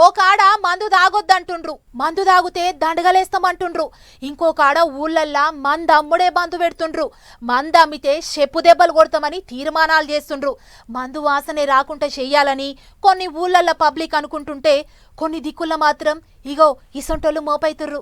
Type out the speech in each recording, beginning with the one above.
ఓ కాడ మందు తాగొద్దంటుండ్రు, మందు తాగితే దండగలేస్తామంటుండ్రు. ఇంకో కాడ ఊళ్ళల్లా మందు అమ్ముడే బందు పెడుతుండ్రు. మందు అమ్మితే చెప్పు దెబ్బలు కొడతామని తీర్మానాలు చేస్తుండ్రు. మందు వాసనే రాకుండా చెయ్యాలని కొన్ని ఊళ్ళల్లో పబ్లిక్ అనుకుంటుంటే కొన్ని దిక్కుల మాత్రం ఇగో ఇసొంటోళ్ళు మోపైతుర్రు.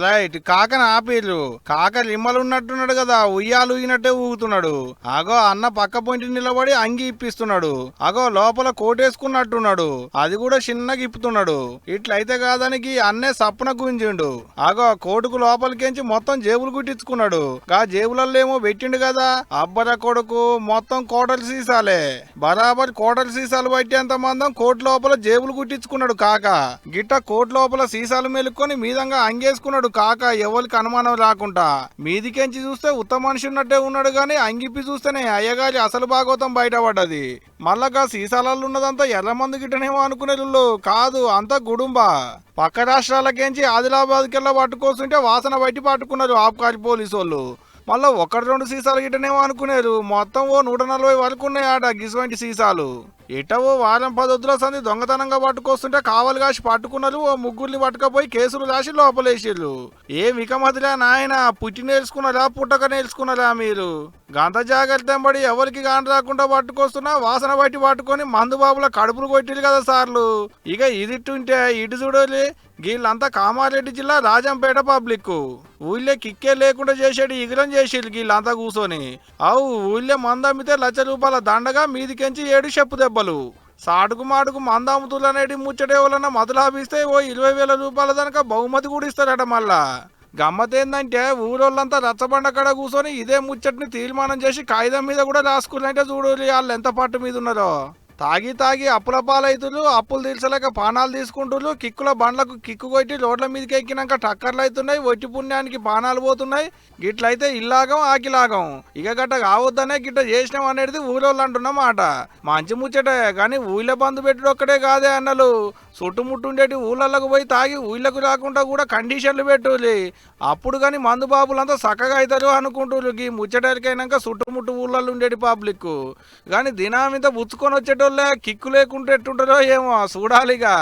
రైట్, కాకని ఆపేరు. కాక లిమ్మలు ఉన్నట్టున్నాడు కదా, ఉయ్యాలు ఊగినట్టే ఊగుతున్నాడు. అగో అన్న పక్క పొంటి నిలబడి అంగి ఇప్పిస్తున్నాడు. అగో లోపల కోటేసుకున్నట్టున్నాడు, అది కూడా చిన్నగా ఇప్పుతున్నాడు. ఇట్లయితే కాదానికి అన్నే సప్పున గుంజిండు. అగో కోటుకు లోపలికించి మొత్తం జేబులు కుట్టించుకున్నాడు. గా జేబులలో ఏమో పెట్టిండు కదా, అబ్బర కొడుకు మొత్తం కోటలు సీసాలే. బరాబర్ కోటలు సీసాలు పట్టేంత మందం కోటు లోపల జేబులు కుట్టించుకున్నాడు కాక. గిట్ట కోటు లోపల సీసాలు మెలుక్కొని మీదంగా అంగేసుకున్నాడు కాక, ఎవరికి అనుమానం రాకుండా. మీదికెంచి చూస్తే ఉత్తమ మనిషి ఉన్నట్టే ఉన్నాడు గాని అంగిప్పి చూస్తేనే అయ్యగారి అసలు భాగవతం బయటపడ్డది. మళ్ళా సీసాలలో ఉన్నదంతా ఎర్రమందు గిట్టనేమో అనుకునేళ్ళు కాదు, అంతా గుడుంబ. పక్క రాష్ట్రాలకేంచి ఆదిలాబాద్కెళ్ళ పట్టుకొస్తుంటే వాసన బయట పట్టుకున్నారు ఆబ్కారీ పోలీసు వాళ్ళు. మళ్ళా 1-2 సీసాలు గిట్టనేమో అనుకునేరు, మొత్తం ఓ 140 వరకు ఉన్నాయట గిసువంటి సీసాలు. ఎటవో వారం 10 వద్దుల సంది దొంగతనంగా పట్టుకొస్తుంటే కావలి కాసి పట్టుకున్నారు. ఓ ముగ్గురిని పట్టుకపోయి కేసులు రాసి లోపలేసిర్రు. ఏ వికమతిలే నాయన, పుట్టి నేర్చుకున్నారా పుట్టక నేర్చుకున్నారా మీరు? గంత జాగ్రత్త పడి ఎవరికి గాని రాకుండా పట్టుకొస్తున్నా వాసన బయట పట్టుకొని మందు బాబుల కడుపులు కొట్టిరు కదా సార్లు. ఇక ఇదిట్టుంటే ఇటు చూడాలి, వీళ్ళంతా కామారెడ్డి జిల్లా రాజంపేట పబ్లిక్. ఊళ్ళే కిక్కే లేకుండా చేసేది ఇగురం చేసేది వీళ్ళంతా కూర్చొని. అవు ఊళ్ళే మందు అమ్మితే ₹1,00,000 దండగా, మీదికెంచి 7 చెప్పు దెబ్బలు. సాటుకు మాటుకు మందు అమ్ముతులనేది ముచ్చటే వలన మొదలాపిస్తే ఓ ₹20,000 దాకా బహుమతి కూడా ఇస్తారట. మళ్ళా గమ్మతేందంటే ఊరోళ్ళంతా రచ్చబండ కడ కూర్చొని ఇదే ముచ్చటిని తీర్మానం చేసి కాగితం మీద కూడా రాసుకున్నట్టే చూడాలి వాళ్ళు ఎంత పట్టు మీద ఉన్నారో. తాగి తాగి అప్పుల పాలైతులు, అప్పులు తీర్చలేక పానాలు తీసుకుంటున్నారు. కిక్కుల బండ్లకు కిక్కు కొట్టి రోడ్ల మీదకి ఎక్కినాక టక్కర్లు అవుతున్నాయి, ఒట్టి పుణ్యానికి పానాలు పోతున్నాయి. గిట్లయితే ఇల్లాగం ఆకిలాగం. ఇక గట్ట కావద్దనే గిట్ట చేసినాం అనేది ఊరోళ్ళు అంటున్నమాట. మంచి ముచ్చటే కానీ ఊళ్ళో బంధు పెట్టుడు ఒక్కడే కాదే అన్నలు. చుట్టుముట్టుండేటి ఊళ్ళకు పోయి తాగి ఊళ్ళకు రాకుండా కూడా కండిషన్లు పెట్టులి. అప్పుడు కానీ మందు బాబులంతా చక్కగా అవుతారు అనుకుంటున్నారు. ఈ ముచ్చటరికైనాక చుట్టుముట్టు ఊళ్ళల్లో ఉండేటి పబ్లిక్ కానీ దినామింత బుచ్చుకొని వచ్చేటోళ్ళే కిక్కు లేకుంటే ఎట్టుంటారో ఏమో చూడాలిగా.